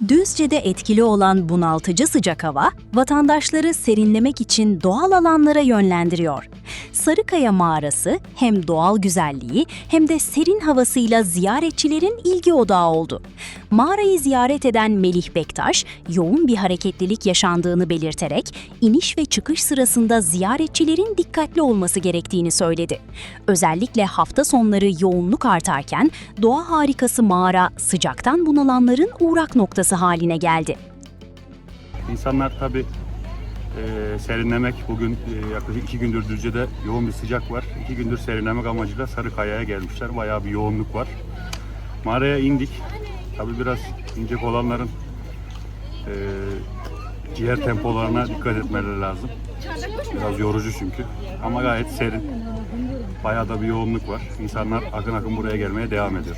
Düzce'de etkili olan bunaltıcı sıcak hava, vatandaşları serinlemek için doğal alanlara yönlendiriyor. Sarıkaya Mağarası hem doğal güzelliği hem de serin havasıyla ziyaretçilerin ilgi odağı oldu. Mağarayı ziyaret eden Melih Bektaş, yoğun bir hareketlilik yaşandığını belirterek, iniş ve çıkış sırasında ziyaretçilerin dikkatli olması gerektiğini söyledi. Özellikle hafta sonları yoğunluk artarken, Doğa Harikası mağara sıcaktan bunalanların uğrak noktası haline geldi. İnsanlar tabii serinlemek, bugün yaklaşık 2 gündür Düzce'de yoğun bir sıcak var. 2 gündür serinlemek amacıyla Sarıkaya'ya gelmişler. Bayağı bir yoğunluk var. Mağaraya indik. Tabii biraz inecek olanların ciğer tempolarına dikkat etmeleri lazım. Biraz yorucu çünkü. Ama gayet serin. Bayağı da bir yoğunluk var. İnsanlar akın akın buraya gelmeye devam ediyor.